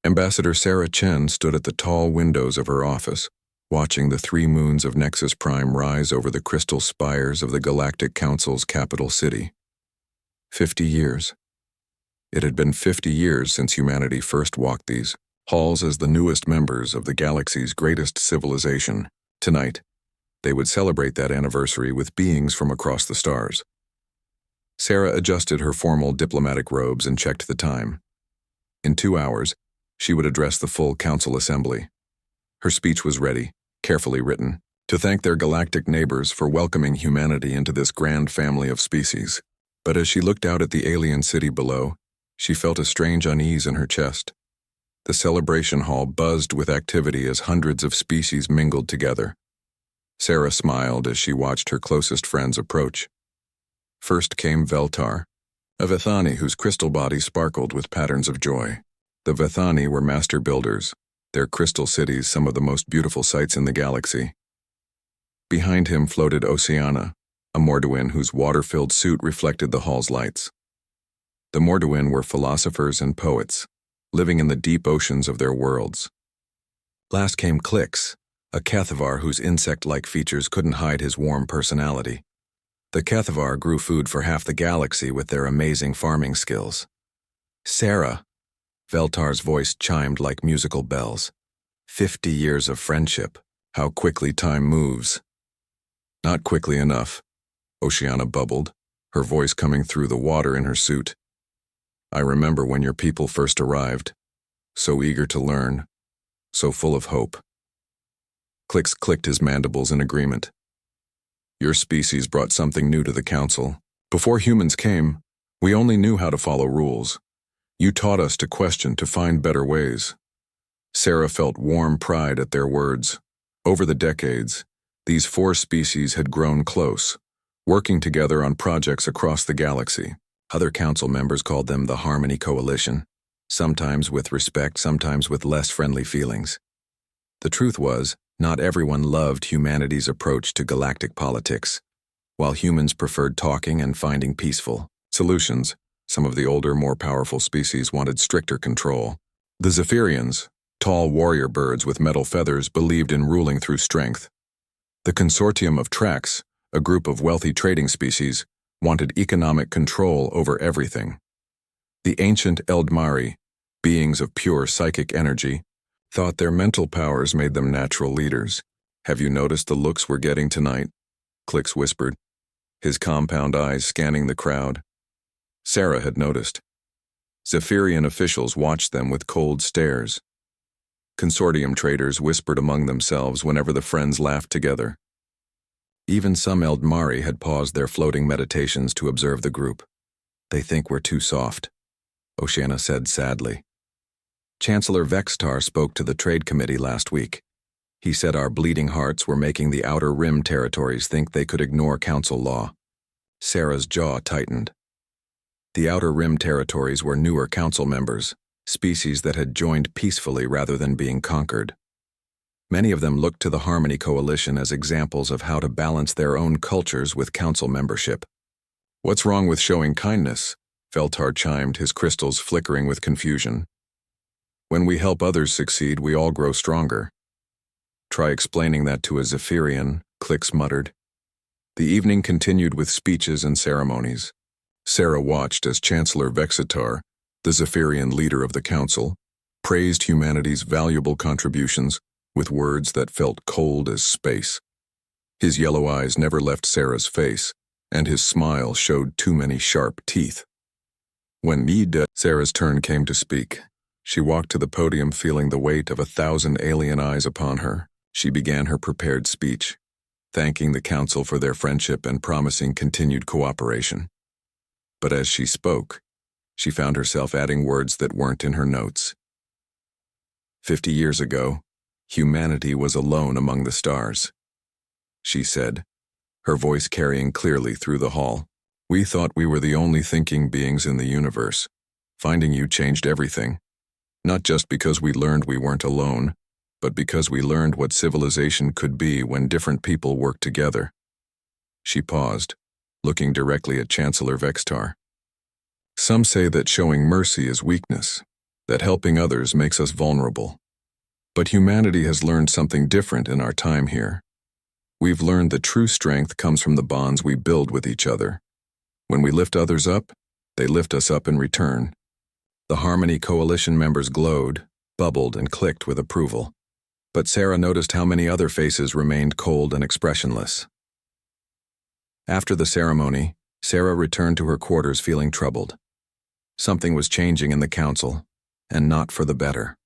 Ambassador Sarah Chen stood at the tall windows of her office, watching the 3 moons of Nexus Prime rise over the crystal spires of the Galactic Council's capital city. 50 years. It had been 50 years since humanity first walked these halls as the newest members of the galaxy's greatest civilization. Tonight, they would celebrate that anniversary with beings from across the stars. Sarah adjusted her formal diplomatic robes and checked the time. In 2 hours, she would address the full council assembly. Her speech was ready, carefully written, to thank their galactic neighbors for welcoming humanity into this grand family of species. But as she looked out at the alien city below, she felt a strange unease in her chest. The celebration hall buzzed with activity as hundreds of species mingled together. Sarah smiled as she watched her closest friends approach. First came Veltar, a Vethani whose crystal body sparkled with patterns of joy. The Vethani were master builders, their crystal cities some of the most beautiful sights in the galaxy. Behind him floated Oceana, a Morduin whose water-filled suit reflected the hall's lights. The Morduin were philosophers and poets, living in the deep oceans of their worlds. Last came Clix, a Cathavar whose insect-like features couldn't hide his warm personality. The Cathavar grew food for half the galaxy with their amazing farming skills. Sarah, Veltar's voice chimed like musical bells. 50 years of friendship. How quickly time moves. Not quickly enough, Oceana bubbled, her voice coming through the water in her suit. I remember when your people first arrived, so eager to learn, so full of hope. Clix clicked his mandibles in agreement. Your species brought something new to the council. Before humans came, we only knew how to follow rules. You taught us to question, to find better ways. Sarah felt warm pride at their words. Over the decades, these 4 species had grown close, working together on projects across the galaxy. Other council members called them the Harmony Coalition, sometimes with respect, sometimes with less friendly feelings. The truth was, not everyone loved humanity's approach to galactic politics. While humans preferred talking and finding peaceful solutions, some of the older, more powerful species wanted stricter control. The Zephyrians, tall warrior birds with metal feathers, believed in ruling through strength. The consortium of Trax, a group of wealthy trading species, wanted economic control over everything. The ancient Eldmari, beings of pure psychic energy, thought their mental powers made them natural leaders. Have you noticed the looks we're getting tonight? Clix whispered, his compound eyes scanning the crowd. Sarah had noticed. Zephyrian officials watched them with cold stares. Consortium traders whispered among themselves whenever the friends laughed together. Even some Eldmari had paused their floating meditations to observe the group. They think we're too soft, Oceana said sadly. Chancellor Vextar spoke to the Trade Committee last week. He said our bleeding hearts were making the Outer Rim territories think they could ignore council law. Sarah's jaw tightened. The Outer Rim territories were newer council members, species that had joined peacefully rather than being conquered. Many of them looked to the Harmony Coalition as examples of how to balance their own cultures with council membership. What's wrong with showing kindness? Veltar chimed, his crystals flickering with confusion. When we help others succeed, we all grow stronger. Try explaining that to a Zephyrian, Clix muttered. The evening continued with speeches and ceremonies. Sarah watched as Chancellor Vexitar, the Zephyrian leader of the council, praised humanity's valuable contributions with words that felt cold as space. His yellow eyes never left Sarah's face, and his smile showed too many sharp teeth. When Sarah's turn came to speak, she walked to the podium feeling the weight of 1,000 alien eyes upon her. She began her prepared speech, thanking the council for their friendship and promising continued cooperation. But as she spoke, she found herself adding words that weren't in her notes. 50 years ago, humanity was alone among the stars, she said, her voice carrying clearly through the hall. We thought we were the only thinking beings in the universe. Finding you changed everything. Not just because we learned we weren't alone, but because we learned what civilization could be when different people worked together. She paused, looking directly at Chancellor Vextar. Some say that showing mercy is weakness, that helping others makes us vulnerable. But humanity has learned something different in our time here. We've learned that true strength comes from the bonds we build with each other. When we lift others up, they lift us up in return. The Harmony Coalition members glowed, bubbled, and clicked with approval. But Sarah noticed how many other faces remained cold and expressionless. After the ceremony, Sarah returned to her quarters feeling troubled. Something was changing in the council, and not for the better.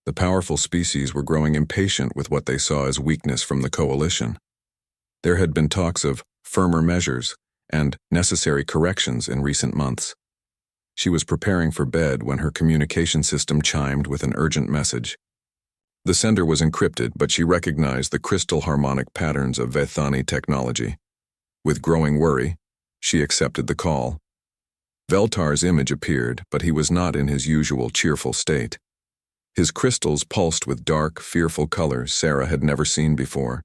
The powerful species were growing impatient with what they saw as weakness from the coalition. There had been talks of firmer measures and necessary corrections in recent months. She was preparing for bed when her communication system chimed with an urgent message. The sender was encrypted, but she recognized the crystal harmonic patterns of Vethani technology. With growing worry, she accepted the call. Veltar's image appeared, but he was not in his usual cheerful state. His crystals pulsed with dark, fearful colors Sarah had never seen before.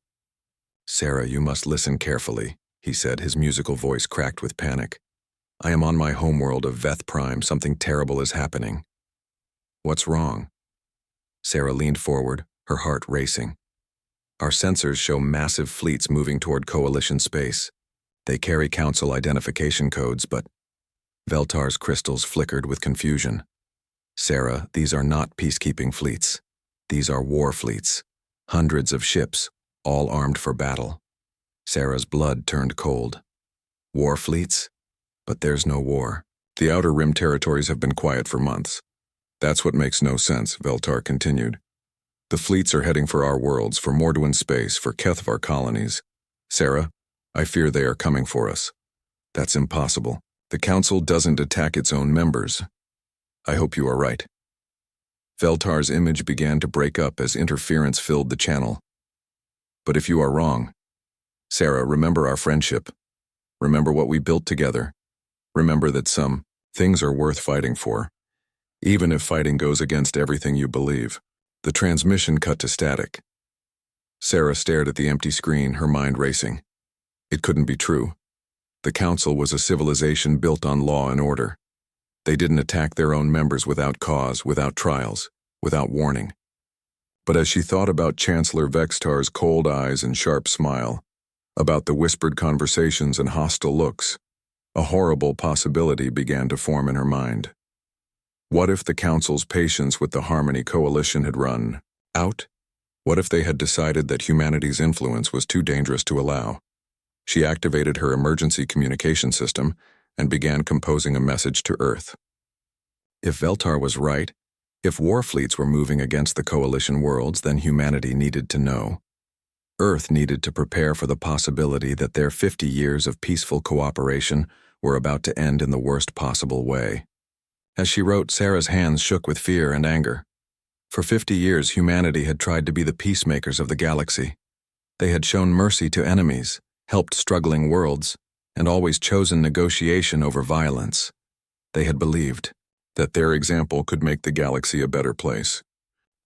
"Sarah, you must listen carefully," he said, his musical voice cracked with panic. "I am on my homeworld of Veth Prime. Something terrible is happening." "What's wrong?" Sarah leaned forward, her heart racing. "Our sensors show massive fleets moving toward Coalition space. They carry Council identification codes, but..." Veltar's crystals flickered with confusion. "Sarah, these are not peacekeeping fleets. These are war fleets. Hundreds of ships, all armed for battle." Sarah's blood turned cold. "War fleets? But there's no war. The Outer Rim territories have been quiet for months. That's what makes no sense," Veltar continued. "The fleets are heading for our worlds, for Morduan space, for Kethvar colonies. Sarah, I fear they are coming for us." "That's impossible. The Council doesn't attack its own members." "I hope you are right." Veltar's image began to break up as interference filled the channel. "But if you are wrong, Sarah, remember our friendship. Remember what we built together. Remember that some things are worth fighting for, even if fighting goes against everything you believe." The transmission cut to static. Sarah stared at the empty screen, her mind racing. It couldn't be true. The Council was a civilization built on law and order. They didn't attack their own members without cause, without trials, without warning. But as she thought about Chancellor Vextar's cold eyes and sharp smile, about the whispered conversations and hostile looks, a horrible possibility began to form in her mind. What if the Council's patience with the Harmony Coalition had run out? What if they had decided that humanity's influence was too dangerous to allow? She activated her emergency communication system and began composing a message to Earth. If Veltar was right, if war fleets were moving against the Coalition worlds, then humanity needed to know. Earth needed to prepare for the possibility that their 50 years of peaceful cooperation were about to end in the worst possible way. As she wrote, Sarah's hands shook with fear and anger. For 50 years, humanity had tried to be the peacemakers of the galaxy. They had shown mercy to enemies, helped struggling worlds, and always chosen negotiation over violence. They had believed that their example could make the galaxy a better place.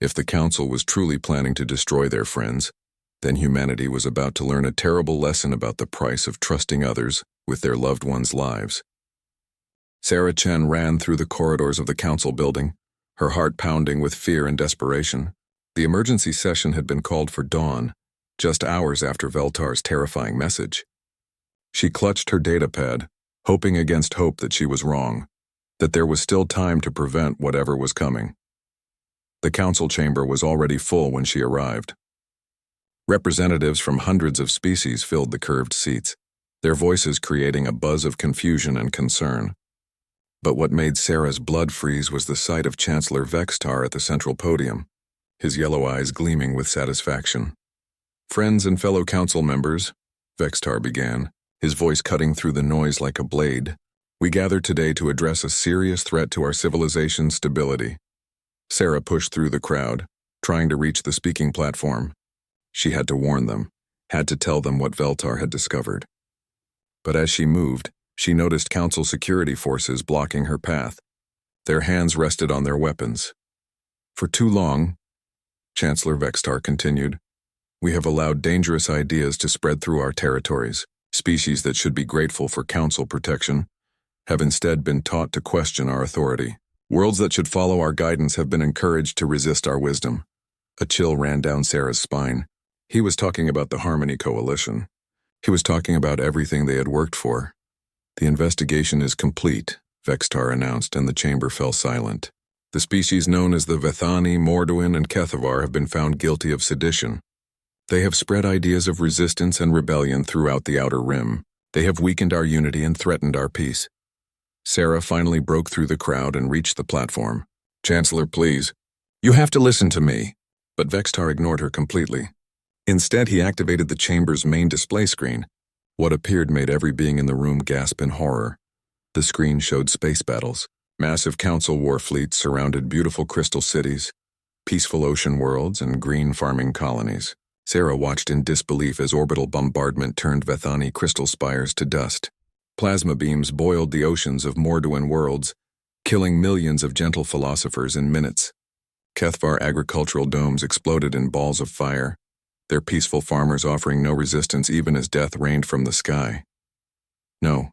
If the Council was truly planning to destroy their friends, then humanity was about to learn a terrible lesson about the price of trusting others with their loved ones' lives. Sarah Chen ran through the corridors of the Council building, her heart pounding with fear and desperation. The emergency session had been called for dawn, just hours after Veltar's terrifying message. She clutched her datapad, hoping against hope that she was wrong, that there was still time to prevent whatever was coming. The Council chamber was already full when she arrived. Representatives from hundreds of species filled the curved seats, their voices creating a buzz of confusion and concern. But what made Sarah's blood freeze was the sight of Chancellor Vextar at the central podium, his yellow eyes gleaming with satisfaction. "Friends and fellow Council members," Vextar began, his voice cutting through the noise like a blade, "we gather today to address a serious threat to our civilization's stability." Sarah pushed through the crowd, trying to reach the speaking platform. She had to warn them, had to tell them what Veltar had discovered. But as she moved, she noticed Council security forces blocking her path. Their hands rested on their weapons. "For too long," Chancellor Vextar continued, "we have allowed dangerous ideas to spread through our territories. Species that should be grateful for Council protection have instead been taught to question our authority. Worlds that should follow our guidance have been encouraged to resist our wisdom. A chill ran down Sarah's spine. He was talking about the Harmony Coalition. He was talking about everything they had worked for. The investigation is complete, Vextar announced, and the chamber fell silent. The species known as the Vethani, Morduin, and Kethavar have been found guilty of sedition. They have spread ideas of resistance and rebellion throughout the Outer Rim. They have weakened our unity and threatened our peace. Sarah finally broke through the crowd and reached the platform. Chancellor, please. You have to listen to me. But Vextar ignored her completely. Instead, he activated the chamber's main display screen. What appeared made every being in the room gasp in horror. The screen showed space battles. Massive council war fleets surrounded beautiful crystal cities, peaceful ocean worlds, and green farming colonies. Sarah watched in disbelief as orbital bombardment turned Vethani crystal spires to dust. Plasma beams boiled the oceans of Morduin worlds, killing millions of gentle philosophers in minutes. Kethvar agricultural domes exploded in balls of fire, their peaceful farmers offering no resistance even as death rained from the sky. No,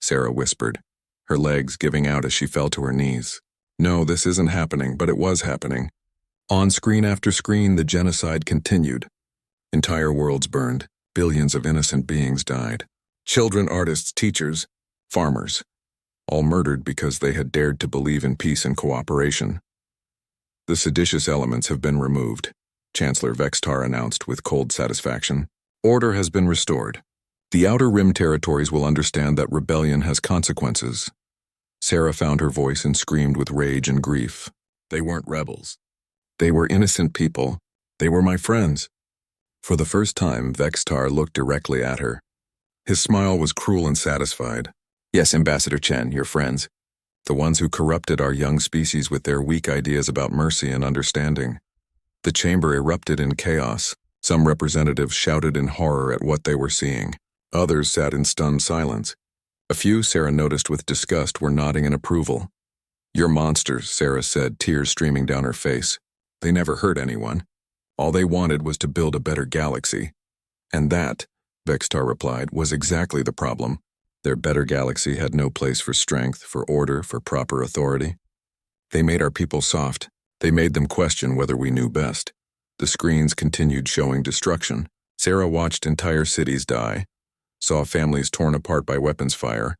Sarah whispered, her legs giving out as she fell to her knees. No, this isn't happening, but it was happening. On screen after screen, the genocide continued. Entire worlds burned, billions of innocent beings died. Children, artists, teachers, farmers, all murdered because they had dared to believe in peace and cooperation. The seditious elements have been removed, Chancellor Vextar announced with cold satisfaction. Order has been restored. The Outer Rim territories will understand that rebellion has consequences. Sarah found her voice and screamed with rage and grief. They weren't rebels. They were innocent people. They were my friends. For the first time, Vextar looked directly at her. His smile was cruel and satisfied. Yes, Ambassador Chen, your friends. The ones who corrupted our young species with their weak ideas about mercy and understanding. The chamber erupted in chaos. Some representatives shouted in horror at what they were seeing. Others sat in stunned silence. A few, Sarah noticed with disgust, were nodding in approval. You're monsters, Sarah said, tears streaming down her face. They never hurt anyone. All they wanted was to build a better galaxy. And that, Vextar replied, was exactly the problem. Their better galaxy had no place for strength, for order, for proper authority. They made our people soft. They made them question whether we knew best. The screens continued showing destruction. Sarah watched entire cities die, saw families torn apart by weapons fire,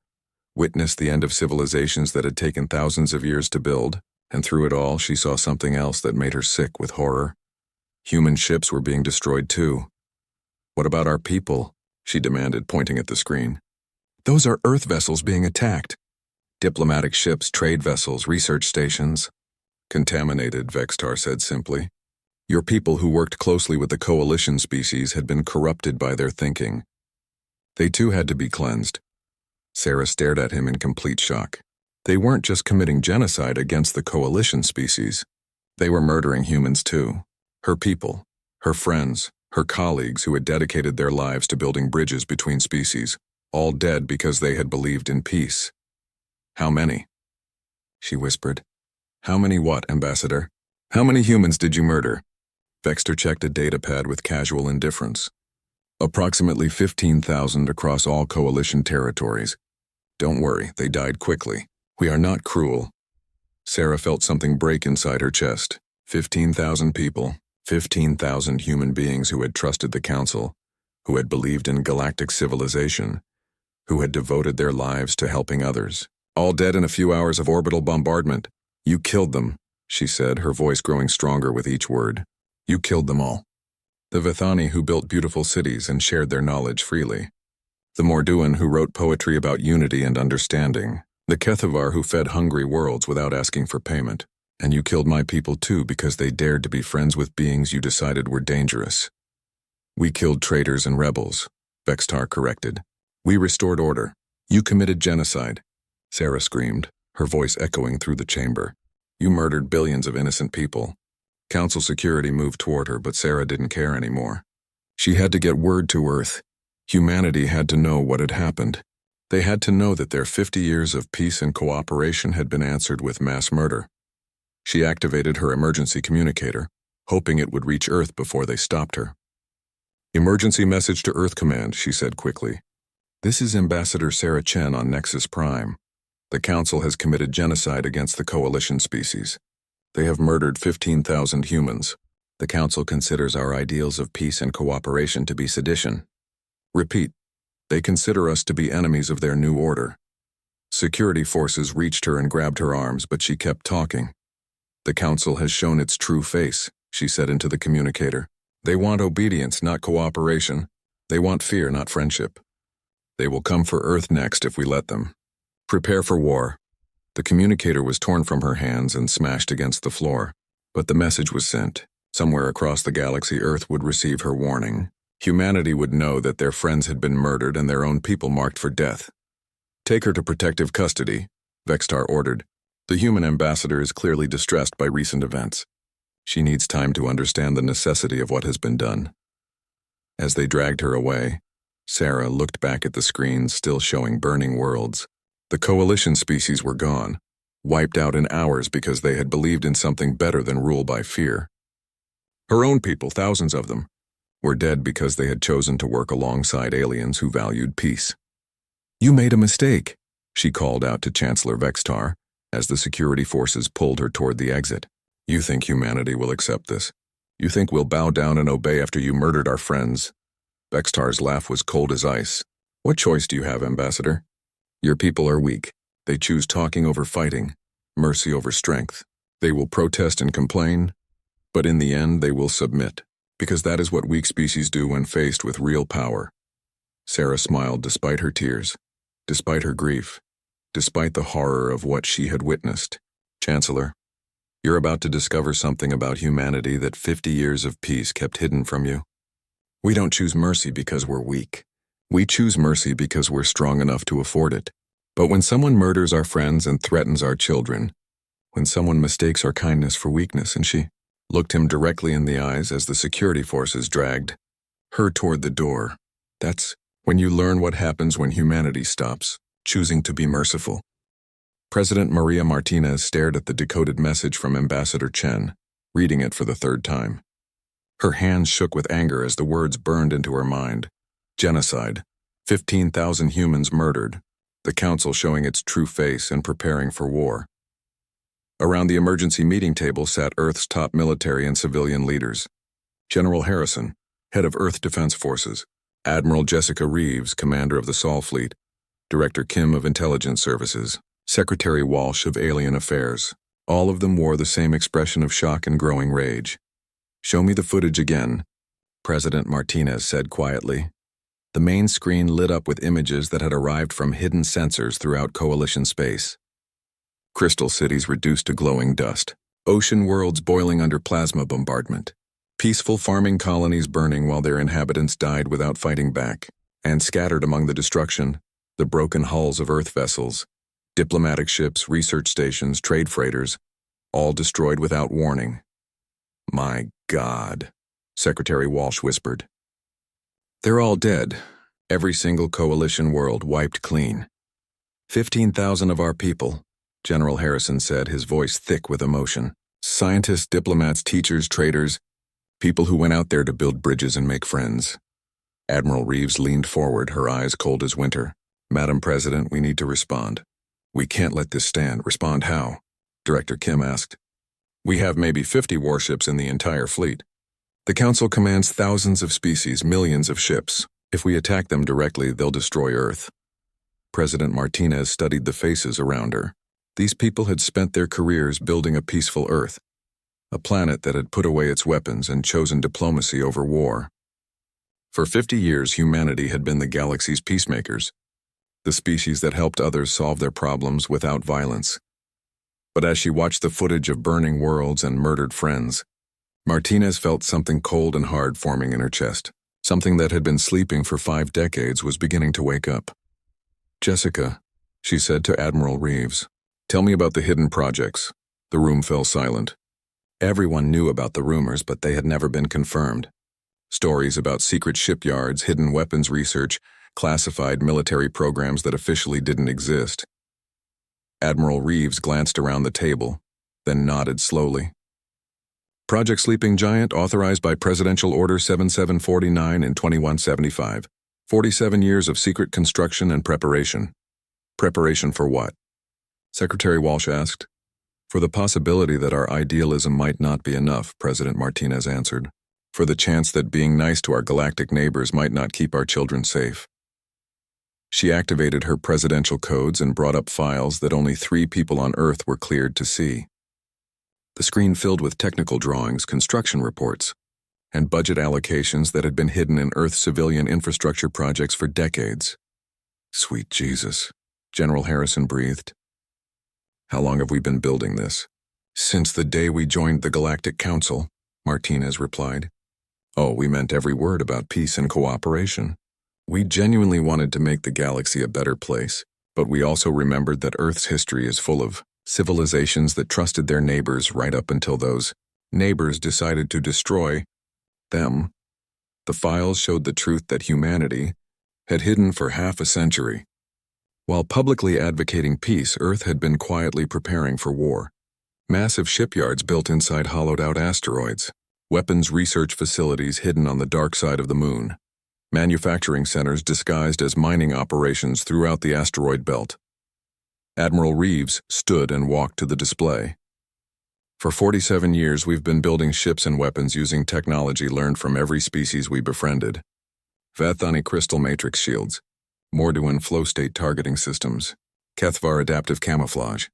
witnessed the end of civilizations that had taken thousands of years to build, and through it all she saw something else that made her sick with horror. Human ships were being destroyed too. What about our people? She demanded, pointing at the screen. Those are Earth vessels being attacked. Diplomatic ships, trade vessels, research stations. Contaminated, Vextar said simply. Your people who worked closely with the coalition species had been corrupted by their thinking. They too had to be cleansed. Sarah stared at him in complete shock. They weren't just committing genocide against the coalition species. They were murdering humans too. Her people, her friends, her colleagues who had dedicated their lives to building bridges between species, all dead because they had believed in peace. How many? She whispered. How many what, Ambassador? How many humans did you murder? Vextar checked a datapad with casual indifference. Approximately 15,000 across all coalition territories. Don't worry, they died quickly. We are not cruel. Sarah felt something break inside her chest. 15,000 people. 15,000 human beings who had trusted the Council, who had believed in galactic civilization, who had devoted their lives to helping others. All dead in a few hours of orbital bombardment. You killed them, she said, her voice growing stronger with each word. You killed them all. The Vethani who built beautiful cities and shared their knowledge freely. The Morduin who wrote poetry about unity and understanding. The Kethavar who fed hungry worlds without asking for payment. And you killed my people too because they dared to be friends with beings you decided were dangerous. We killed traitors and rebels, Vextar corrected. We restored order. You committed genocide, Sarah screamed, her voice echoing through the chamber. You murdered billions of innocent people. Council security moved toward her, but Sarah didn't care anymore. She had to get word to Earth. Humanity had to know what had happened. They had to know that their 50 years of peace and cooperation had been answered with mass murder. She activated her emergency communicator, hoping it would reach Earth before they stopped her. Emergency message to Earth Command, she said quickly. This is Ambassador Sarah Chen on Nexus Prime. The Council has committed genocide against the Coalition species. They have murdered 15,000 humans. The Council considers our ideals of peace and cooperation to be sedition. Repeat, they consider us to be enemies of their new order. Security forces reached her and grabbed her arms, but she kept talking. The Council has shown its true face, she said into the communicator. They want obedience, not cooperation. They want fear, not friendship. They will come for Earth next if we let them. Prepare for war. The communicator was torn from her hands and smashed against the floor. But the message was sent. Somewhere across the galaxy, Earth would receive her warning. Humanity would know that their friends had been murdered and their own people marked for death. Take her to protective custody, Vextar ordered. The human ambassador is clearly distressed by recent events. She needs time to understand the necessity of what has been done. As they dragged her away, Sarah looked back at the screens still showing burning worlds. The Coalition species were gone, wiped out in hours because they had believed in something better than rule by fear. Her own people, thousands of them, were dead because they had chosen to work alongside aliens who valued peace. You made a mistake, she called out to Chancellor Vextar as the security forces pulled her toward the exit. You think humanity will accept this? You think we'll bow down and obey after you murdered our friends? Vextar's laugh was cold as ice. What choice do you have, Ambassador? Your people are weak. They choose talking over fighting, mercy over strength. They will protest and complain, but in the end they will submit, because that is what weak species do when faced with real power. Sarah smiled despite her tears, despite her grief, despite the horror of what she had witnessed. Chancellor, you're about to discover something about humanity that 50 years of peace kept hidden from you. We don't choose mercy because we're weak. We choose mercy because we're strong enough to afford it. But when someone murders our friends and threatens our children, when someone mistakes our kindness for weakness, and she looked him directly in the eyes as the security forces dragged her toward the door, that's when you learn what happens when humanity stops choosing to be merciful. President Maria Martinez stared at the decoded message from Ambassador Chen, reading it for the third time. Her hands shook with anger as the words burned into her mind. Genocide. 15,000 humans murdered. The Council showing its true face and preparing for war. Around the emergency meeting table sat Earth's top military and civilian leaders. General Harrison, head of Earth Defense Forces. Admiral Jessica Reeves, commander of the Sol Fleet. Director Kim of Intelligence Services. Secretary Walsh of Alien Affairs. All of them wore the same expression of shock and growing rage. Show me the footage again, President Martinez said quietly. The main screen lit up with images that had arrived from hidden sensors throughout Coalition space. Crystal cities reduced to glowing dust. Ocean worlds boiling under plasma bombardment. Peaceful farming colonies burning while their inhabitants died without fighting back. And scattered among the destruction, the broken hulls of Earth vessels. Diplomatic ships, research stations, trade freighters, all destroyed without warning. My God, Secretary Walsh whispered. They're all dead. Every single Coalition world wiped clean. 15,000 of our people, General Harrison said, his voice thick with emotion. Scientists, diplomats, teachers, traders, people who went out there to build bridges and make friends. Admiral Reeves leaned forward, her eyes cold as winter. Madam President, we need to respond. We can't let this stand. Respond how? Director Kim asked. We have maybe 50 warships in the entire fleet. The Council commands thousands of species, millions of ships. If we attack them directly, they'll destroy Earth. President Martinez studied the faces around her. These people had spent their careers building a peaceful Earth, a planet that had put away its weapons and chosen diplomacy over war. For 50 years, humanity had been the galaxy's peacemakers, the species that helped others solve their problems without violence. But as she watched the footage of burning worlds and murdered friends, Martinez felt something cold and hard forming in her chest. Something that had been sleeping for 5 decades was beginning to wake up. Jessica, she said to Admiral Reeves, tell me about the hidden projects. The room fell silent. Everyone knew about the rumors, but they had never been confirmed. Stories about secret shipyards, hidden weapons research, classified military programs that officially didn't exist. Admiral Reeves glanced around the table, then nodded slowly. Project Sleeping Giant, authorized by Presidential Order 7749 in 2175. 47 years of secret construction and preparation. Preparation for what? Secretary Walsh asked. For the possibility that our idealism might not be enough, President Martinez answered. For the chance that being nice to our galactic neighbors might not keep our children safe. She activated her presidential codes and brought up files that only 3 people on Earth were cleared to see. The screen filled with technical drawings, construction reports, and budget allocations that had been hidden in Earth's civilian infrastructure projects for decades. Sweet Jesus, General Harrison breathed. How long have we been building this? Since the day we joined the Galactic Council, Martinez replied. Oh, we meant every word about peace and cooperation. We genuinely wanted to make the galaxy a better place, but we also remembered that Earth's history is full of civilizations that trusted their neighbors right up until those neighbors decided to destroy them. The files showed the truth that humanity had hidden for half a century. While publicly advocating peace, Earth had been quietly preparing for war. Massive shipyards built inside hollowed-out asteroids, weapons research facilities hidden on the dark side of the moon, manufacturing centers disguised as mining operations throughout the asteroid belt. Admiral Reeves stood and walked to the display. For 47 years, we've been building ships and weapons using technology learned from every species we befriended. Vathani crystal matrix shields, Morduan flow-state targeting systems, Kethvar adaptive camouflage,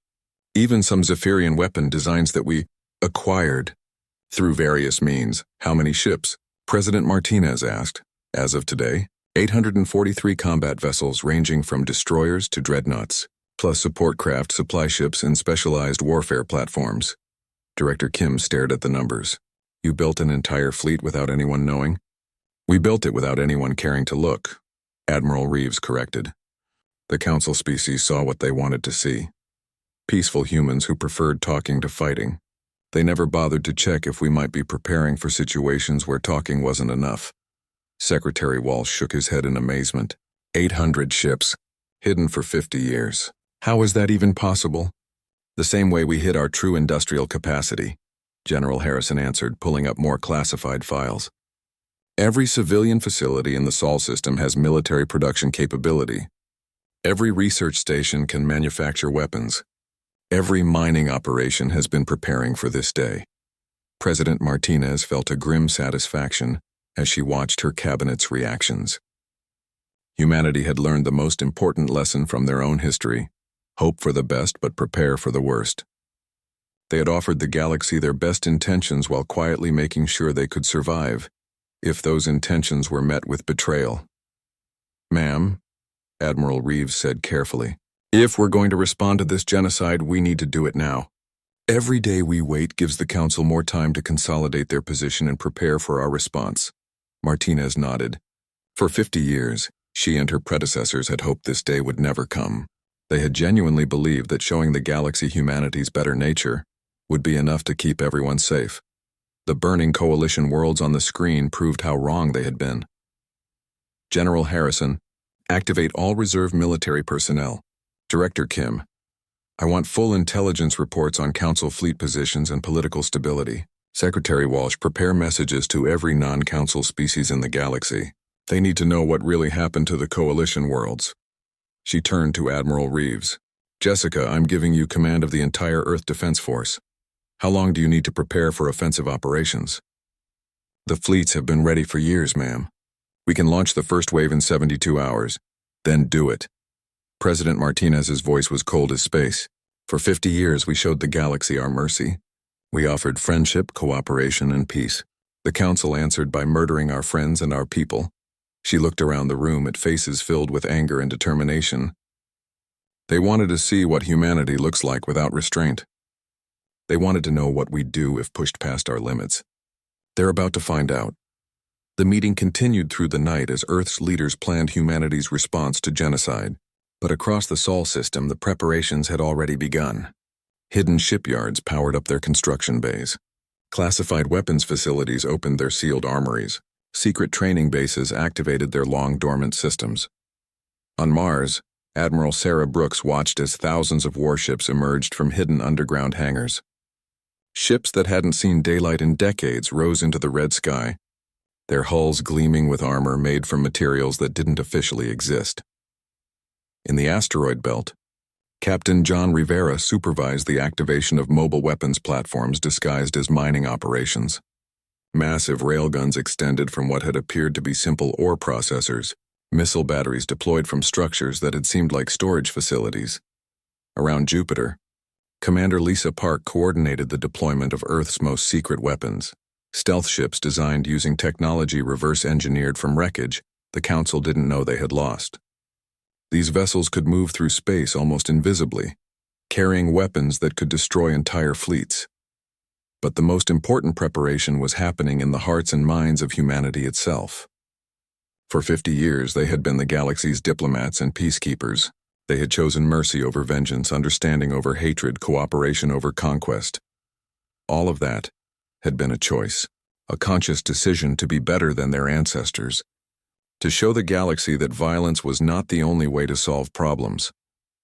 even some Zephyrian weapon designs that we acquired through various means. How many ships? President Martinez asked. As of today, 843 combat vessels ranging from destroyers to dreadnoughts, plus support craft, supply ships, and specialized warfare platforms. Director Kim stared at the numbers. You built an entire fleet without anyone knowing? We built it without anyone caring to look, Admiral Reeves corrected. The Council species saw what they wanted to see. Peaceful humans who preferred talking to fighting. They never bothered to check if we might be preparing for situations where talking wasn't enough. Secretary Walsh shook his head in amazement. 800 ships, hidden for 50 years. How is that even possible? The same way we hid our true industrial capacity, General Harrison answered, pulling up more classified files. Every civilian facility in the Sol system has military production capability. Every research station can manufacture weapons. Every mining operation has been preparing for this day. President Martinez felt a grim satisfaction as she watched her cabinet's reactions. Humanity had learned the most important lesson from their own history: hope for the best but prepare for the worst. They had offered the galaxy their best intentions while quietly making sure they could survive, if those intentions were met with betrayal. Ma'am, Admiral Reeves said carefully, if we're going to respond to this genocide, we need to do it now. Every day we wait gives the Council more time to consolidate their position and prepare for our response. Martinez nodded. For 50 years, she and her predecessors had hoped this day would never come. They had genuinely believed that showing the galaxy humanity's better nature would be enough to keep everyone safe. The burning coalition worlds on the screen proved how wrong they had been. General Harrison, activate all reserve military personnel. Director Kim, I want full intelligence reports on Council fleet positions and political stability. Secretary Walsh, prepare messages to every non-Council species in the galaxy. They need to know what really happened to the coalition worlds. She turned to Admiral Reeves. Jessica, I'm giving you command of the entire Earth Defense Force. How long do you need to prepare for offensive operations? The fleets have been ready for years, ma'am. We can launch the first wave in 72 hours. Then do it. President Martinez's voice was cold as space. For 50 years, we showed the galaxy our mercy. We offered friendship, cooperation, and peace. The Council answered by murdering our friends and our people. She looked around the room at faces filled with anger and determination. They wanted to see what humanity looks like without restraint. They wanted to know what we'd do if pushed past our limits. They're about to find out. The meeting continued through the night as Earth's leaders planned humanity's response to genocide. But across the Sol system, the preparations had already begun. Hidden shipyards powered up their construction bays. Classified weapons facilities opened their sealed armories. Secret training bases activated their long-dormant systems. On Mars, Admiral Sarah Brooks watched as thousands of warships emerged from hidden underground hangars. Ships that hadn't seen daylight in decades rose into the red sky, their hulls gleaming with armor made from materials that didn't officially exist. In the asteroid belt, Captain John Rivera supervised the activation of mobile weapons platforms disguised as mining operations. Massive railguns extended from what had appeared to be simple ore processors, missile batteries deployed from structures that had seemed like storage facilities. Around Jupiter, Commander Lisa Park coordinated the deployment of Earth's most secret weapons. Stealth ships designed using technology reverse-engineered from wreckage the Council didn't know they had lost. These vessels could move through space almost invisibly, carrying weapons that could destroy entire fleets. But the most important preparation was happening in the hearts and minds of humanity itself. For 50 years, they had been the galaxy's diplomats and peacekeepers. They had chosen mercy over vengeance, understanding over hatred, cooperation over conquest. All of that had been a choice, a conscious decision to be better than their ancestors, to show the galaxy that violence was not the only way to solve problems.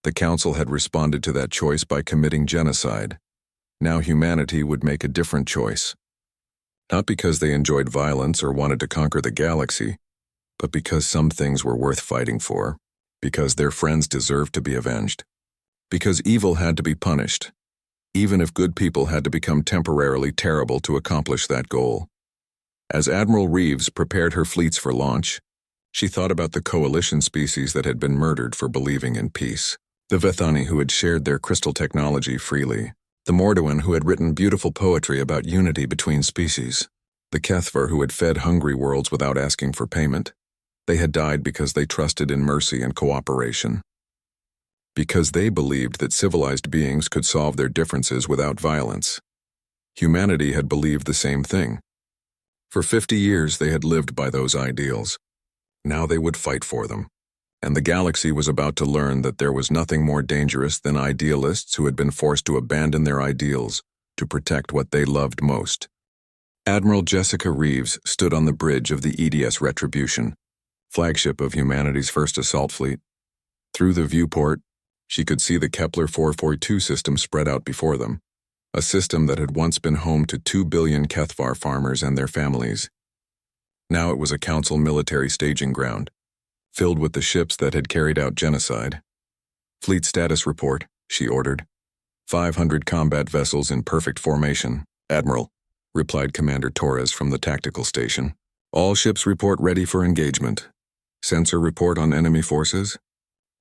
The Council had responded to that choice by committing genocide. Now humanity would make a different choice. Not because they enjoyed violence or wanted to conquer the galaxy, but because some things were worth fighting for, because their friends deserved to be avenged, because evil had to be punished, even if good people had to become temporarily terrible to accomplish that goal. As Admiral Reeves prepared her fleets for launch, she thought about the coalition species that had been murdered for believing in peace. The Vethani who had shared their crystal technology freely, the Morduan who had written beautiful poetry about unity between species, the Kethvar who had fed hungry worlds without asking for payment. They had died because they trusted in mercy and cooperation. Because they believed that civilized beings could solve their differences without violence. Humanity had believed the same thing. For 50 years they had lived by those ideals. Now they would fight for them. And the galaxy was about to learn that there was nothing more dangerous than idealists who had been forced to abandon their ideals to protect what they loved most. Admiral Jessica Reeves stood on the bridge of the EDS Retribution, flagship of humanity's first assault fleet. Through the viewport, she could see the Kepler 442 system spread out before them, a system that had once been home to 2 billion Kethvar farmers and their families. Now it was a Council military staging ground, filled with the ships that had carried out genocide. "Fleet status report," she ordered. 500 combat vessels in perfect formation, Admiral, replied Commander Torres from the tactical station. "All ships report ready for engagement. Sensor report on enemy forces."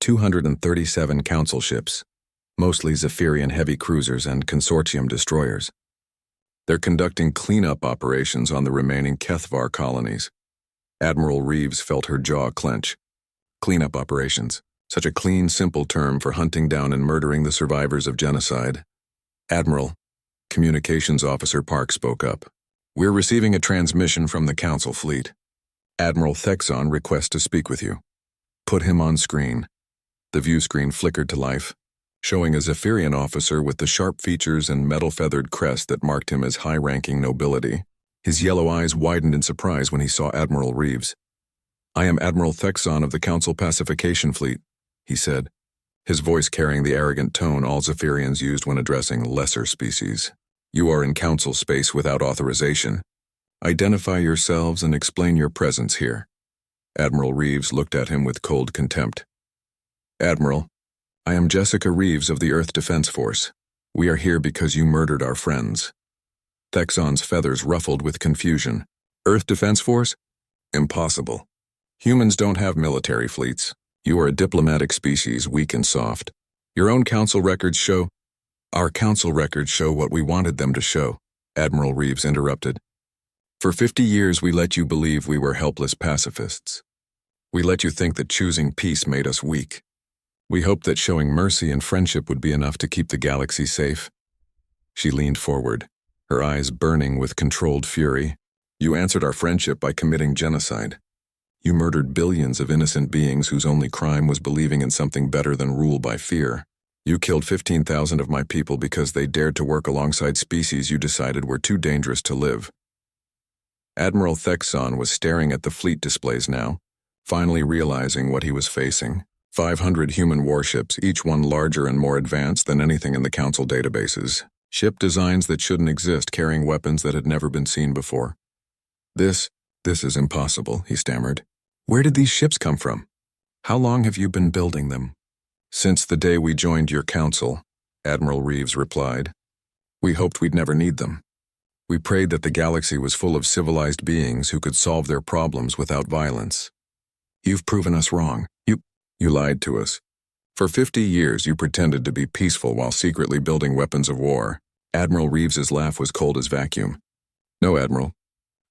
237 Council ships, mostly Zephyrian heavy cruisers and consortium destroyers. They're conducting cleanup operations on the remaining Kethvar colonies. Admiral Reeves felt her jaw clench. Cleanup operations, such a clean, simple term for hunting down and murdering the survivors of genocide. "Admiral," Communications Officer Park spoke up. "We're receiving a transmission from the Council fleet. Admiral Thexon requests to speak with you." "Put him on screen." The view screen flickered to life, showing a Zephyrian officer with the sharp features and metal-feathered crest that marked him as high-ranking nobility. His yellow eyes widened in surprise when he saw Admiral Reeves. "I am Admiral Thexon of the Council Pacification Fleet," he said, his voice carrying the arrogant tone all Zephyrians used when addressing lesser species. "You are in Council space without authorization. Identify yourselves and explain your presence here." Admiral Reeves looked at him with cold contempt. "Admiral, I am Jessica Reeves of the Earth Defense Force. We are here because you murdered our friends." Thexon's feathers ruffled with confusion. "Earth Defense Force? Impossible. Humans don't have military fleets. You are a diplomatic species, weak and soft. Your own Council records show—" "Our Council records show what we wanted them to show," Admiral Reeves interrupted. "For 50 years we let you believe we were helpless pacifists. We let you think that choosing peace made us weak. We hoped that showing mercy and friendship would be enough to keep the galaxy safe." She leaned forward, her eyes burning with controlled fury. "You answered our friendship by committing genocide. You murdered billions of innocent beings whose only crime was believing in something better than rule by fear. You killed 15,000 of my people because they dared to work alongside species you decided were too dangerous to live." Admiral Thexon was staring at the fleet displays now, finally realizing what he was facing. 500 human warships, each one larger and more advanced than anything in the Council databases. Ship designs that shouldn't exist, carrying weapons that had never been seen before. This is impossible," he stammered. "Where did these ships come from? How long have you been building them?" Since the day we joined your council, Admiral Reeves replied. We hoped we'd never need them. We prayed that the galaxy was full of civilized beings who could solve their problems without violence. You've proven us wrong. You lied to us. For 50 years you pretended to be peaceful while secretly building weapons of war. Admiral Reeves's laugh was cold as vacuum. No, Admiral.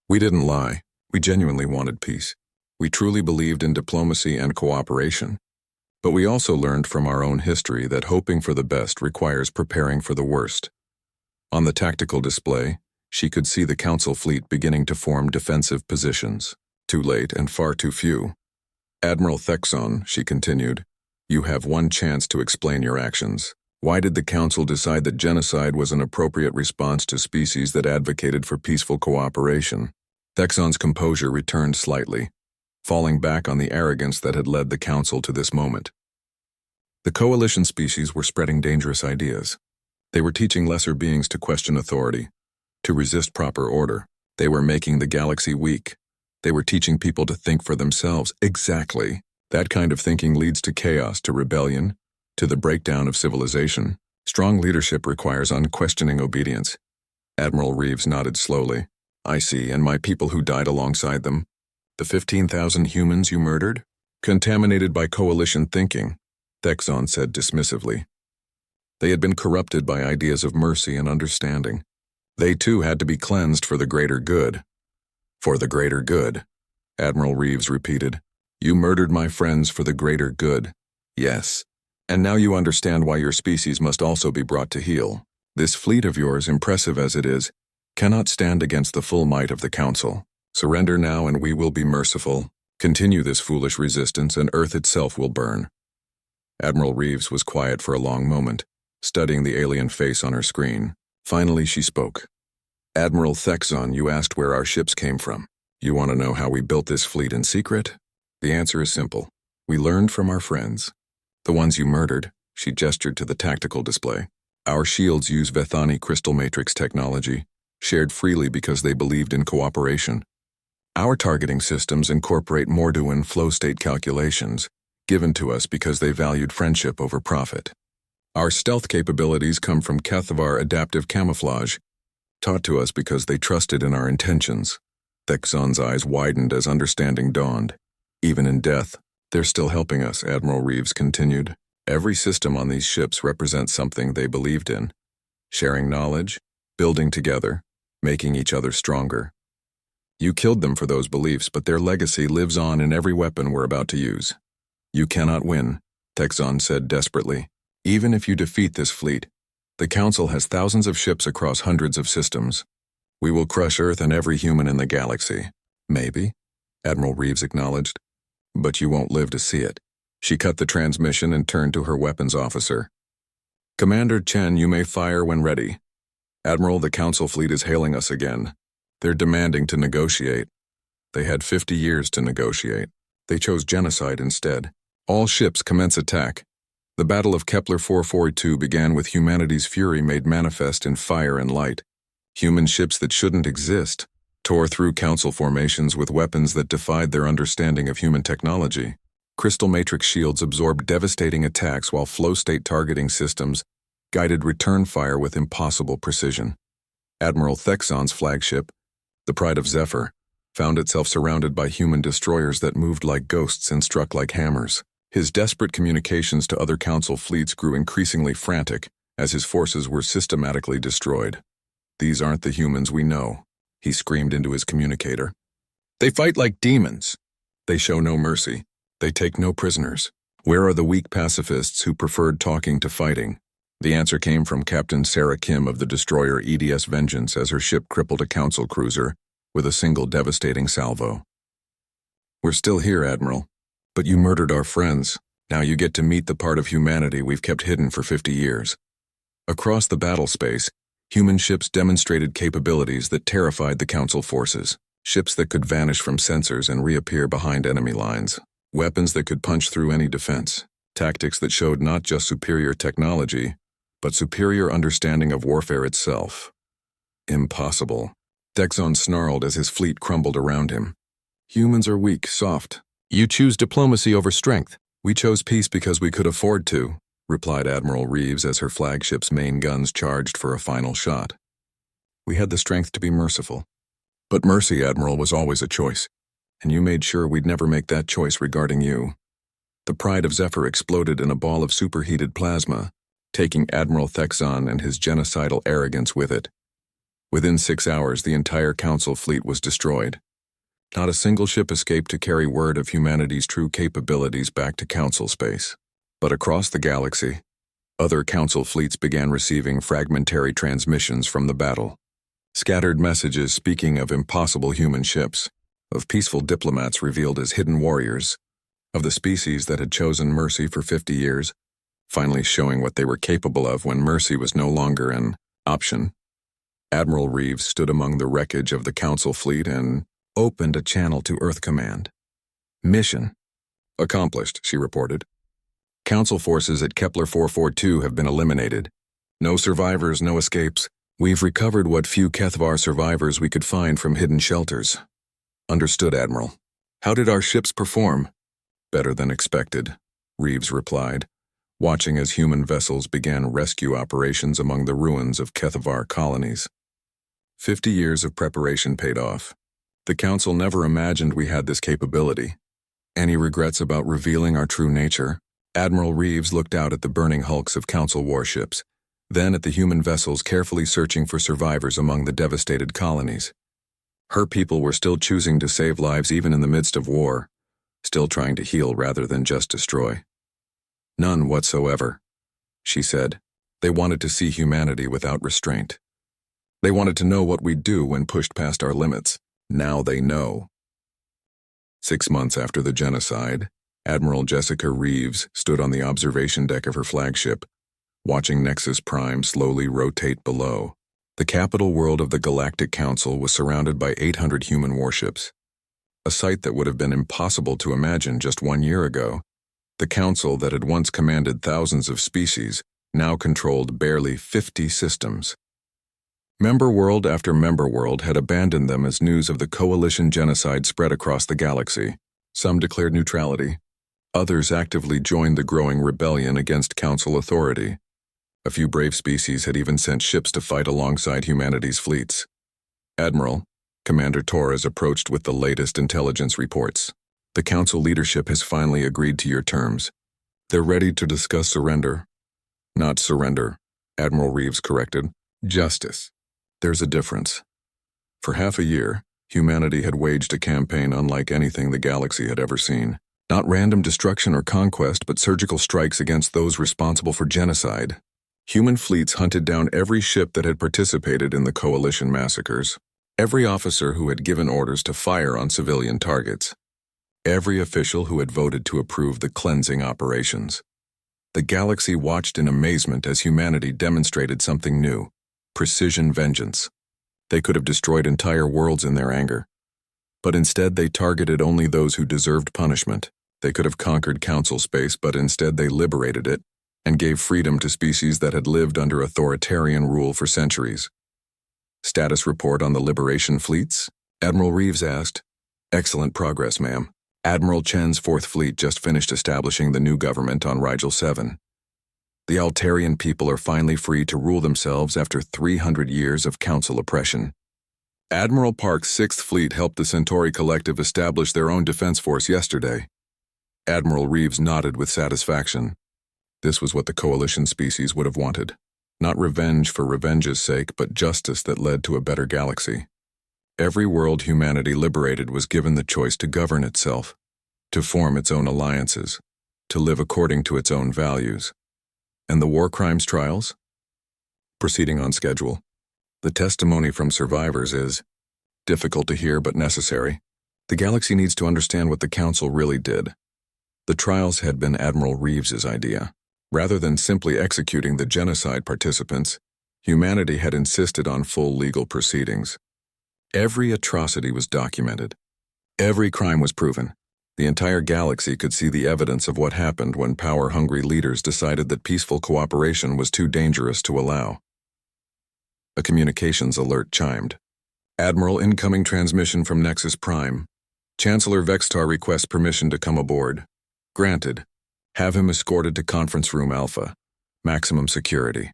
We didn't lie. We genuinely wanted peace. We truly believed in diplomacy and cooperation. But we also learned from our own history that hoping for the best requires preparing for the worst. On the tactical display, she could see the Council fleet beginning to form defensive positions. Too late and far too few. Admiral Thexon, she continued, you have one chance to explain your actions. Why did the Council decide that genocide was an appropriate response to species that advocated for peaceful cooperation? Thexon's composure returned slightly, falling back on the arrogance that had led the Council to this moment. The coalition species were spreading dangerous ideas. They were teaching lesser beings to question authority, to resist proper order. They were making the galaxy weak. They were teaching people to think for themselves. Exactly. That kind of thinking leads to chaos, to rebellion, to the breakdown of civilization. Strong leadership requires unquestioning obedience. Admiral Reeves nodded slowly. I see, and my people who died alongside them. The 15,000 humans you murdered? Contaminated by coalition thinking, Thexon said dismissively. They had been corrupted by ideas of mercy and understanding. They too had to be cleansed for the greater good. For the greater good, Admiral Reeves repeated. You murdered my friends for the greater good. Yes. And now you understand why your species must also be brought to heel. This fleet of yours, impressive as it is, cannot stand against the full might of the Council. Surrender now and we will be merciful. Continue this foolish resistance and Earth itself will burn. Admiral Reeves was quiet for a long moment, studying the alien face on her screen. Finally she spoke. Admiral Thexon, you asked where our ships came from. You want to know how we built this fleet in secret? The answer is simple. We learned from our friends. The ones you murdered, she gestured to the tactical display. Our shields use Vethani crystal matrix technology, shared freely because they believed in cooperation. Our targeting systems incorporate Morduan flow state calculations, given to us because they valued friendship over profit. Our stealth capabilities come from Kethavar adaptive camouflage, taught to us because they trusted in our intentions. Thexon's eyes widened as understanding dawned. Even in death, they're still helping us, Admiral Reeves continued. Every system on these ships represents something they believed in. Sharing knowledge, building together, making each other stronger. You killed them for those beliefs, but their legacy lives on in every weapon we're about to use. You cannot win, Thexon said desperately. Even if you defeat this fleet, the Council has thousands of ships across hundreds of systems. We will crush Earth and every human in the galaxy. Maybe, Admiral Reeves acknowledged. But you won't live to see it. She cut the transmission and turned to her weapons officer. Commander Chen, you may fire when ready. Admiral, the Council fleet is hailing us again. They're demanding to negotiate. They had 50 years to negotiate. They chose genocide instead. All ships commence attack. The Battle of Kepler 442 began with humanity's fury made manifest in fire and light. Human ships that shouldn't exist tore through Council formations with weapons that defied their understanding of human technology. Crystal matrix shields absorbed devastating attacks while flow-state targeting systems guided return fire with impossible precision. Admiral Thexon's flagship, the Pride of Zephyr, found itself surrounded by human destroyers that moved like ghosts and struck like hammers. His desperate communications to other Council fleets grew increasingly frantic as his forces were systematically destroyed. These aren't the humans we know, he screamed into his communicator. They fight like demons. They show no mercy. They take no prisoners. Where are the weak pacifists who preferred talking to fighting? The answer came from Captain Sarah Kim of the destroyer EDS Vengeance as her ship crippled a Council cruiser with a single devastating salvo. We're still here, Admiral. But you murdered our friends. Now you get to meet the part of humanity we've kept hidden for 50 years. Across the battle space, human ships demonstrated capabilities that terrified the Council forces. Ships that could vanish from sensors and reappear behind enemy lines. Weapons that could punch through any defense. Tactics that showed not just superior technology, but superior understanding of warfare itself. Impossible. Thexon snarled as his fleet crumbled around him. Humans are weak, soft. You choose diplomacy over strength. "We chose peace because we could afford to," replied Admiral Reeves as her flagship's main guns charged for a final shot. "We had the strength to be merciful. But mercy, Admiral, was always a choice, and you made sure we'd never make that choice regarding you." The pride of Zephyr exploded in a ball of superheated plasma, taking Admiral Thexon and his genocidal arrogance with it. Within 6 hours, the entire Council fleet was destroyed. Not a single ship escaped to carry word of humanity's true capabilities back to Council space. But across the galaxy, other Council fleets began receiving fragmentary transmissions from the battle. Scattered messages speaking of impossible human ships, of peaceful diplomats revealed as hidden warriors, of the species that had chosen mercy for 50 years, finally showing what they were capable of when mercy was no longer an option. Admiral Reeves stood among the wreckage of the Council fleet and opened a channel to Earth Command. "Mission accomplished," she reported. "Council forces at Kepler 442 have been eliminated. No survivors, no escapes. We've recovered what few Kethvar survivors we could find from hidden shelters." "Understood, Admiral. How did our ships perform?" "Better than expected," Reeves replied, watching as human vessels began rescue operations among the ruins of Kethvar colonies. 50 years of preparation paid off. The Council never imagined we had this capability. "Any regrets about revealing our true nature?" Admiral Reeves looked out at the burning hulks of Council warships, then at the human vessels carefully searching for survivors among the devastated colonies. Her people were still choosing to save lives even in the midst of war, still trying to heal rather than just destroy. "None whatsoever," she said. "They wanted to see humanity without restraint. They wanted to know what we'd do when pushed past our limits. Now they know." 6 months after the genocide, Admiral Jessica Reeves stood on the observation deck of her flagship, watching Nexus Prime slowly rotate below. The capital world of the Galactic Council was surrounded by 800 human warships. A sight that would have been impossible to imagine just 1 year ago. The Council that had once commanded thousands of species now controlled barely 50 systems. Member world after member world had abandoned them as news of the Coalition genocide spread across the galaxy. Some declared neutrality. Others actively joined the growing rebellion against Council authority. A few brave species had even sent ships to fight alongside humanity's fleets. "Admiral," Commander Torres approached with the latest intelligence reports. "The Council leadership has finally agreed to your terms. They're ready to discuss surrender." "Not surrender," Admiral Reeves corrected. "Justice. There's a difference." For half a year, humanity had waged a campaign unlike anything the galaxy had ever seen. Not random destruction or conquest, but surgical strikes against those responsible for genocide. Human fleets hunted down every ship that had participated in the Coalition massacres, every officer who had given orders to fire on civilian targets, every official who had voted to approve the cleansing operations. The galaxy watched in amazement as humanity demonstrated something new: precision vengeance. They could have destroyed entire worlds in their anger. But instead they targeted only those who deserved punishment. They could have conquered Council space, but instead they liberated it and gave freedom to species that had lived under authoritarian rule for centuries. "Status report on the liberation fleets?" Admiral Reeves asked. "Excellent progress, ma'am. Admiral Chen's 4th Fleet just finished establishing the new government on Rigel 7. The Altarian people are finally free to rule themselves after 300 years of Council oppression. Admiral Park's 6th Fleet helped the Centauri Collective establish their own defense force yesterday." Admiral Reeves nodded with satisfaction. This was what the Coalition species would have wanted. Not revenge for revenge's sake, but justice that led to a better galaxy. Every world humanity liberated was given the choice to govern itself, to form its own alliances, to live according to its own values. And the war crimes trials? Proceeding on schedule. The testimony from survivors is difficult to hear but necessary. The galaxy needs to understand what the Council really did. The trials had been Admiral Reeves's idea. Rather than simply executing the genocide participants, humanity had insisted on full legal proceedings. Every atrocity was documented. Every crime was proven. The entire galaxy could see the evidence of what happened when power-hungry leaders decided that peaceful cooperation was too dangerous to allow. A communications alert chimed. "Admiral, incoming transmission from Nexus Prime. Chancellor Vextar requests permission to come aboard." "Granted." Have him escorted to Conference Room Alpha. Maximum security.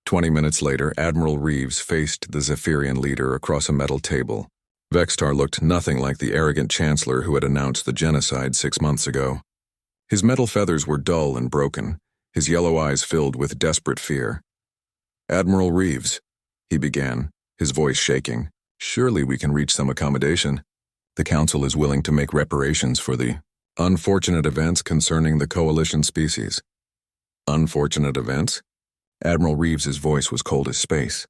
20 minutes later, Admiral Reeves faced the Zephyrian leader across a metal table. Vextar looked nothing like the arrogant chancellor who had announced the genocide 6 months ago. His metal feathers were dull and broken, his yellow eyes filled with desperate fear. "Admiral Reeves," he began, his voice shaking, "surely we can reach some accommodation. The Council is willing to make reparations for the unfortunate events concerning the Coalition species." Unfortunate events? Admiral Reeves's voice was cold as space.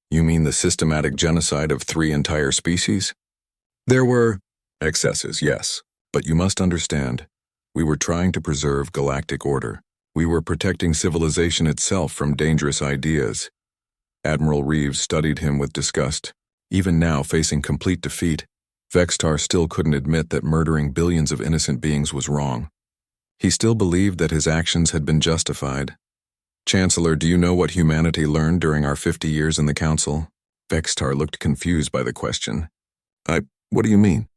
"You mean the systematic genocide of 3 entire species?" "There were excesses, yes, but you must understand. We were trying to preserve galactic order. We were protecting civilization itself from dangerous ideas." Admiral Reeves studied him with disgust. Even now, facing complete defeat, Vextar still couldn't admit that murdering billions of innocent beings was wrong. He still believed that his actions had been justified. "Chancellor, do you know what humanity learned during our 50 years in the Council?" Vextar looked confused by the question. What do you mean?"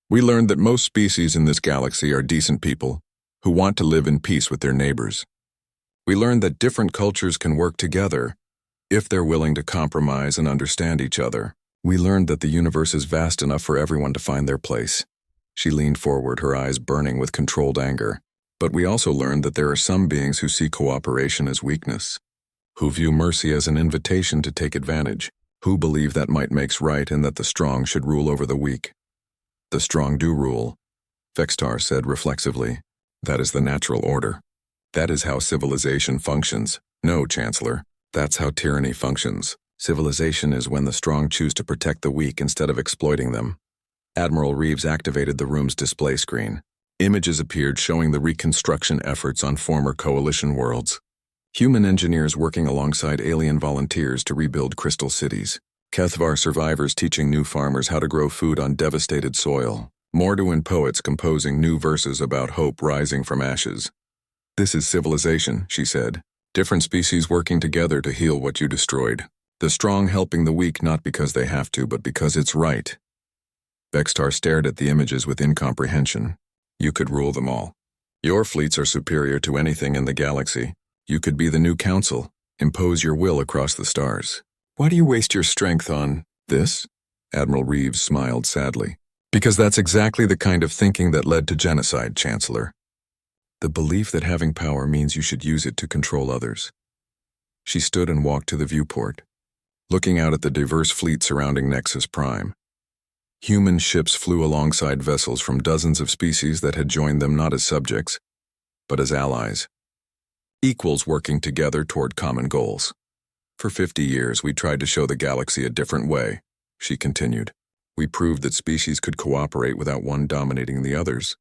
"We learned that most species in this galaxy are decent people who want to live in peace with their neighbors. We learned that different cultures can work together if they're willing to compromise and understand each other. We learned that the universe is vast enough for everyone to find their place." She leaned forward, her eyes burning with controlled anger. "But we also learned that there are some beings who see cooperation as weakness, who view mercy as an invitation to take advantage, who believe that might makes right and that the strong should rule over the weak." "The strong do rule," Vextar said reflexively. "That is the natural order. That is how civilization functions." "No, Chancellor, that's how tyranny functions. Civilization is when the strong choose to protect the weak instead of exploiting them." Admiral Reeves activated the room's display screen. Images appeared showing the reconstruction efforts on former Coalition worlds. Human engineers working alongside alien volunteers to rebuild crystal cities. Kethvar survivors teaching new farmers how to grow food on devastated soil. Morduan poets composing new verses about hope rising from ashes. "This is civilization," she said. "Different species working together to heal what you destroyed. The strong helping the weak not because they have to, but because it's right." Vextar stared at the images with incomprehension. "You could rule them all. Your fleets are superior to anything in the galaxy. You could be the new council, impose your will across the stars. Why do you waste your strength on this?" Admiral Reeves smiled sadly. "Because that's exactly the kind of thinking that led to genocide, Chancellor. The belief that having power means you should use it to control others." She stood and walked to the viewport, looking out at the diverse fleet surrounding Nexus Prime. Human ships flew alongside vessels from dozens of species that had joined them not as subjects, but as allies. Equals working together toward common goals. "For 50 years, we tried to show the galaxy a different way," she continued. "We proved that species could cooperate without one dominating the others.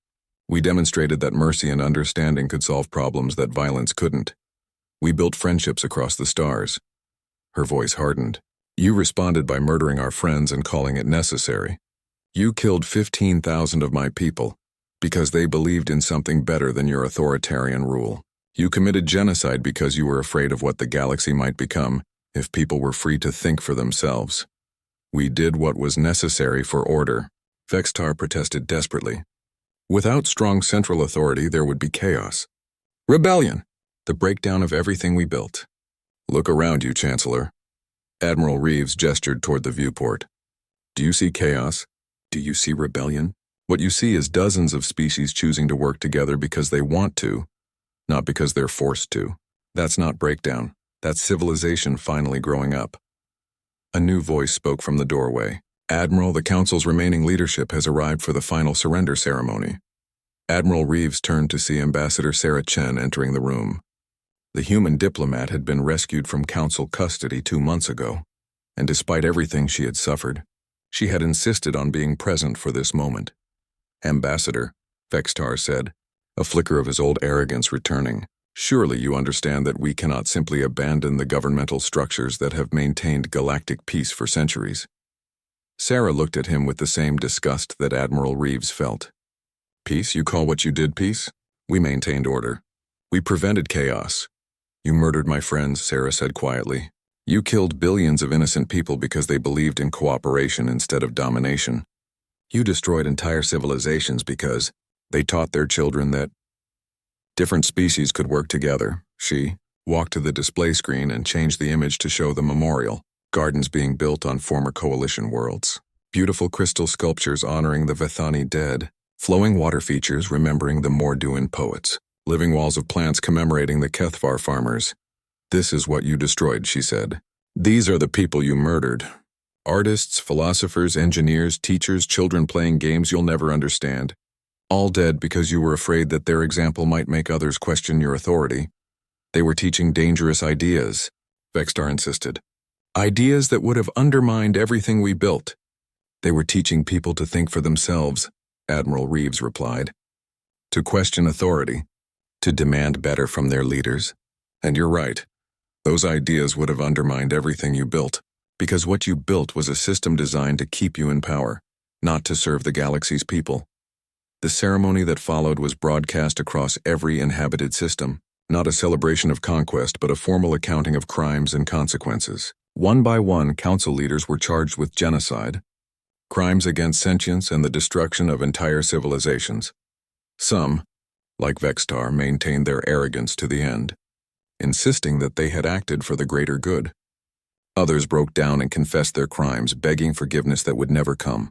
We demonstrated that mercy and understanding could solve problems that violence couldn't. We built friendships across the stars." Her voice hardened. "You responded by murdering our friends and calling it necessary. You killed 15,000 of my people because they believed in something better than your authoritarian rule. You committed genocide because you were afraid of what the galaxy might become if people were free to think for themselves. We did what was necessary for order." Vextar protested desperately. "Without strong central authority, there would be chaos. Rebellion, the breakdown of everything we built." "Look around you, Chancellor." Admiral Reeves gestured toward the viewport. "Do you see chaos? Do you see rebellion? What you see is dozens of species choosing to work together because they want to, not because they're forced to. That's not breakdown. That's civilization finally growing up." A new voice spoke from the doorway. "Admiral, the Council's remaining leadership has arrived for the final surrender ceremony." Admiral Reeves turned to see Ambassador Sarah Chen entering the room. The human diplomat had been rescued from Council custody 2 months ago, and despite everything she had suffered, she had insisted on being present for this moment. "Ambassador," Vextar said, a flicker of his old arrogance returning, "surely you understand that we cannot simply abandon the governmental structures that have maintained galactic peace for centuries." Sarah looked at him with the same disgust that Admiral Reeves felt. "Peace? You call what you did peace? We maintained order. We prevented chaos. You murdered my friends," Sarah said quietly. "You killed billions of innocent people because they believed in cooperation instead of domination. You destroyed entire civilizations because they taught their children that Different species could work together. She walked to the display screen and changed the image to show the memorial, gardens being built on former coalition worlds, beautiful crystal sculptures honoring the Vethani dead, flowing water features remembering the Morduan poets, living walls of plants commemorating the Kethvar farmers. "This is what you destroyed," she said. "These are the people you murdered. Artists, philosophers, engineers, teachers, children playing games you'll never understand. All dead because you were afraid that their example might make others question your authority. They were teaching dangerous ideas," Vextar insisted. "Ideas that would have undermined everything we built." "They were teaching people to think for themselves," Admiral Reeves replied. "To question authority, to demand better from their leaders. And you're right. Those ideas would have undermined everything you built, because what you built was a system designed to keep you in power, not to serve the galaxy's people." The ceremony that followed was broadcast across every inhabited system, not a celebration of conquest but a formal accounting of crimes and consequences. One by one, council leaders were charged with genocide, crimes against sentience and the destruction of entire civilizations. Some, like Vextar, maintained their arrogance to the end, insisting that they had acted for the greater good. Others broke down and confessed their crimes, begging forgiveness that would never come.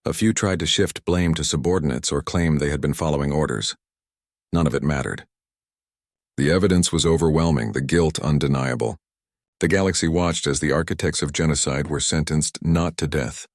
A few tried to shift blame to subordinates or claim they had been following orders. None of it mattered. The evidence was overwhelming, the guilt undeniable. The galaxy watched as the architects of genocide were sentenced not to death,